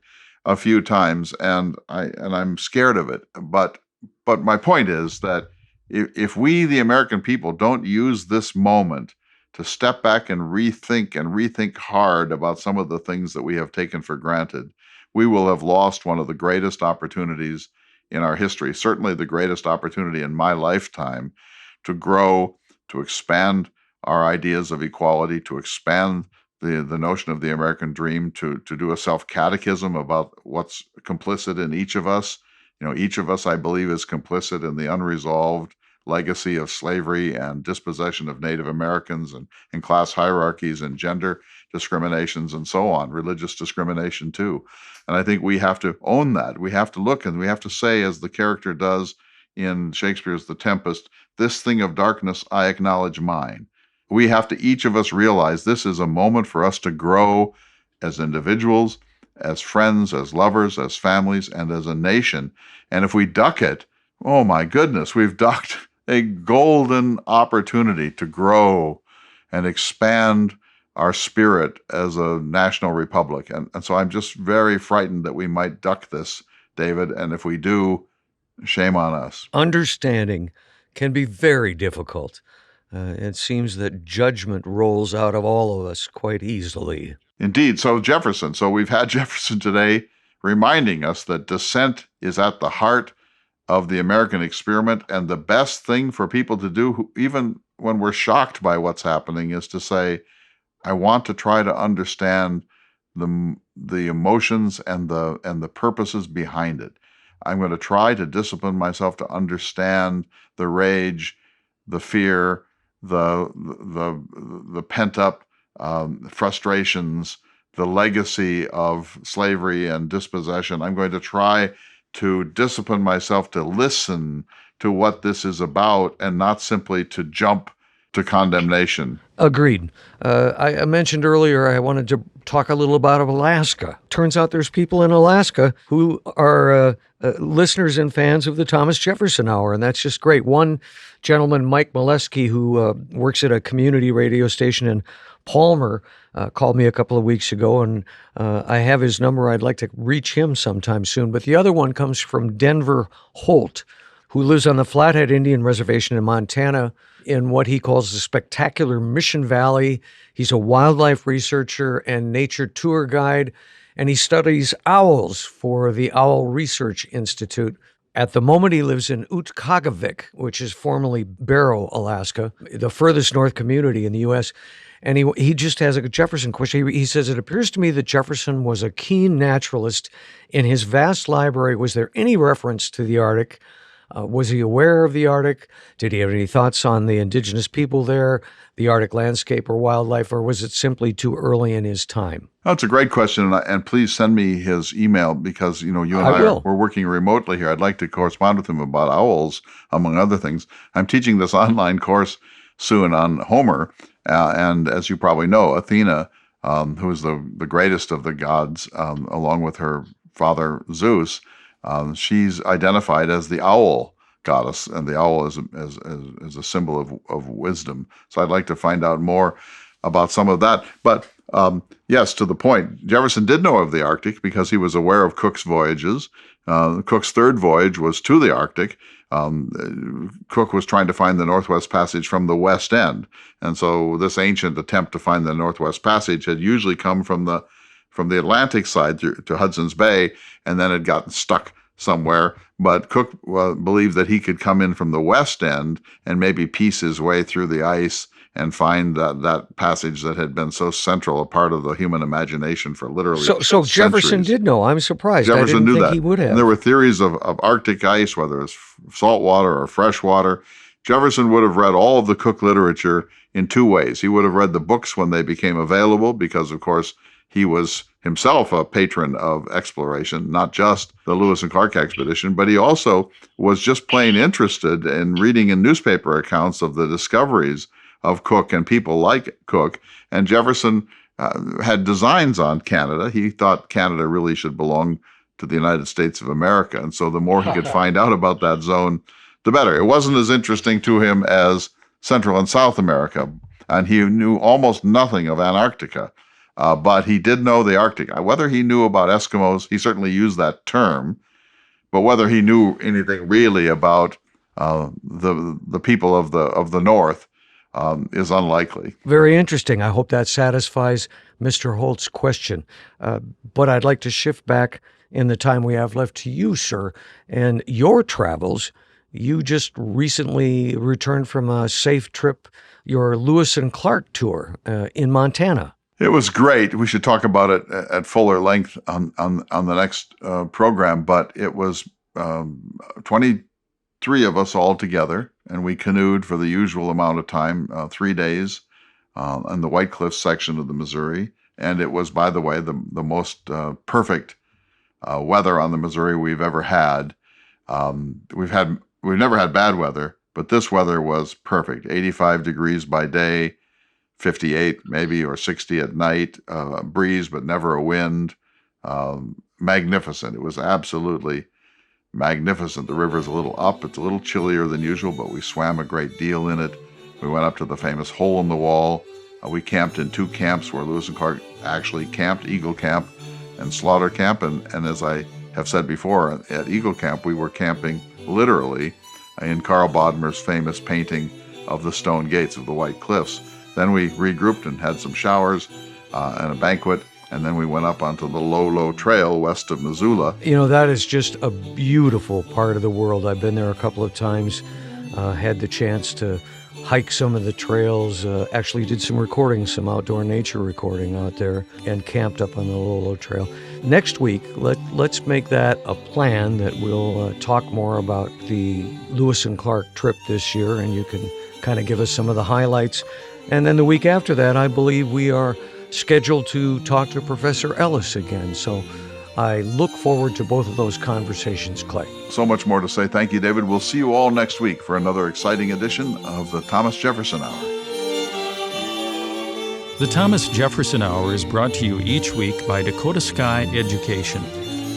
a few times, and I'm scared of it. But my point is that if we, the American people, don't use this moment to step back and rethink hard about some of the things that we have taken for granted, we will have lost one of the greatest opportunities in our history, certainly the greatest opportunity in my lifetime, to grow, to expand our ideas of equality, to expand the notion of the American dream, to do a self-catechism about what's complicit in each of us. Each of us, I believe, is complicit in the unresolved legacy of slavery and dispossession of Native Americans and class hierarchies and gender discriminations and so on, religious discrimination too. And I think we have to own that. We have to look and we have to say, as the character does in Shakespeare's The Tempest, this thing of darkness, I acknowledge mine. We have to, each of us, realize this is a moment for us to grow as individuals, as friends, as lovers, as families, and as a nation. And if we duck it, oh my goodness, we've ducked a golden opportunity to grow and expand our spirit as a national republic. And so I'm just very frightened that we might duck this, David. And if we do, shame on us. Understanding can be very difficult. It seems that judgment rolls out of all of us quite easily. Indeed. So Jefferson. So we've had Jefferson today reminding us that dissent is at the heart of the American experiment. And the best thing for people to do, even when we're shocked by what's happening, is to say, I want to try to understand the emotions and the purposes behind it. I'm going to try to discipline myself to understand the rage, the fear, the pent-up frustrations, the legacy of slavery and dispossession. I'm going to try to discipline myself to listen to what this is about and not simply to jump to condemnation. Agreed. I mentioned earlier I wanted to talk a little about Alaska. Turns out there's people in Alaska who are listeners and fans of the Thomas Jefferson Hour, and that's just great. One gentleman, Mike Molesky, who works at a community radio station in Palmer, called me a couple of weeks ago, and I have his number. I'd like to reach him sometime soon. But the other one comes from Denver Holt, who lives on the Flathead Indian Reservation in Montana in what he calls the spectacular Mission Valley. He's a wildlife researcher and nature tour guide, and he studies owls for the Owl Research Institute. At the moment, he lives in Utkagavik, which is formerly Barrow, Alaska, the furthest north community in the U.S., and he just has a Jefferson question. He says, it appears to me that Jefferson was a keen naturalist. In his vast library, was there any reference to the Arctic? Was he aware of the Arctic? Did he have any thoughts on the indigenous people there, the Arctic landscape or wildlife, or was it simply too early in his time? That's a great question, and please send me his email because, you and we're working remotely here. I'd like to correspond with him about owls, among other things. I'm teaching this online course soon on Homer, and as you probably know, Athena, who is the greatest of the gods, along with her father Zeus, she's identified as the owl goddess, and the owl is a symbol of wisdom. So I'd like to find out more about some of that. But yes, to the point, Jefferson did know of the Arctic because he was aware of Cook's voyages. Cook's third voyage was to the Arctic. Cook was trying to find the Northwest Passage from the West End. And so this ancient attempt to find the Northwest Passage had usually come from the Atlantic side to Hudson's Bay, and then had gotten stuck somewhere. But Cook believed that he could come in from the West End and maybe piece his way through the ice and find that passage that had been so central a part of the human imagination for literally So Jefferson did know. I'm surprised. Jefferson I didn't knew think that. He would have. And there were theories of Arctic ice, whether it's salt water or fresh water. Jefferson would have read all of the Cook literature in two ways. He would have read the books when they became available because, of course, he was himself a patron of exploration, not just the Lewis and Clark expedition, but he also was just plain interested in reading in newspaper accounts of the discoveries of Cook and people like Cook. And Jefferson had designs on Canada. He thought Canada really should belong to the United States of America. And so the more he could find out about that zone, the better. It wasn't as interesting to him as Central and South America, and he knew almost nothing of Antarctica. But he did know the Arctic. Whether he knew about Eskimos, he certainly used that term, but whether he knew anything really about the people of the North, is unlikely. Very interesting. I hope that satisfies Mr. Holt's question. But I'd like to shift back in the time we have left to you, sir, and your travels. You just recently returned from a safe trip, your Lewis and Clark tour in Montana. It was great. We should talk about it at fuller length on the next program, but it was 23 of us all together, and we canoed for the usual amount of time, 3 days, in the White Cliffs section of the Missouri. And it was, by the way, the most perfect weather on the Missouri we've ever had. We've never had bad weather, but this weather was perfect. 85 degrees by day, 58 maybe or 60 at night, breeze but never a wind. Magnificent. It was absolutely magnificent. The river's a little up. It's a little chillier than usual, but we swam a great deal in it. We went up to the famous hole in the wall. We camped in 2 camps where Lewis and Clark actually camped, Eagle Camp and Slaughter Camp. And as I have said before, at Eagle Camp, we were camping literally in Carl Bodmer's famous painting of the stone gates of the White Cliffs. Then we regrouped and had some showers and a banquet, and then we went up onto the low trail west of Missoula. You know, that is just a beautiful part of the world. I've been there a couple of times, had the chance to hike some of the trails, actually did some recording, some outdoor nature recording out there, and camped up on the low trail. Next week, let's make that a plan that we'll talk more about the Lewis and Clark trip this year, and you can kind of give us some of the highlights. And then the week after that, I believe we are scheduled to talk to Professor Ellis again. So I look forward to both of those conversations, Clay. So much more to say. Thank you, David. We'll see you all next week for another exciting edition of the Thomas Jefferson Hour. The Thomas Jefferson Hour is brought to you each week by Dakota Sky Education.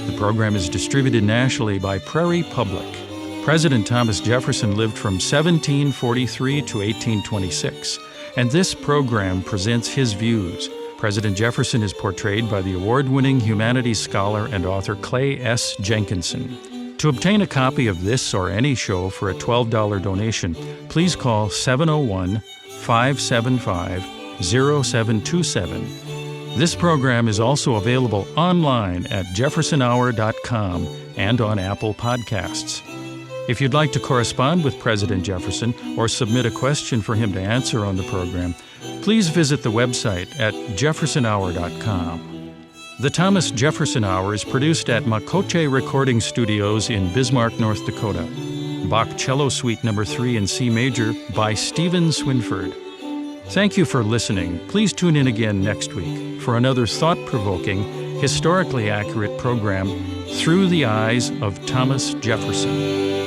The program is distributed nationally by Prairie Public. President Thomas Jefferson lived from 1743 to 1826, and this program presents his views. President Jefferson is portrayed by the award-winning humanities scholar and author Clay S. Jenkinson. To obtain a copy of this or any show for a $12 donation, please call 701-575-0727. This program is also available online at jeffersonhour.com and on Apple Podcasts. If you'd like to correspond with President Jefferson or submit a question for him to answer on the program, please visit the website at jeffersonhour.com. The Thomas Jefferson Hour is produced at Makoche Recording Studios in Bismarck, North Dakota. Bach Cello Suite No. 3 in C Major by Stephen Swinford. Thank you for listening. Please tune in again next week for another thought-provoking, historically accurate program, Through the Eyes of Thomas Jefferson.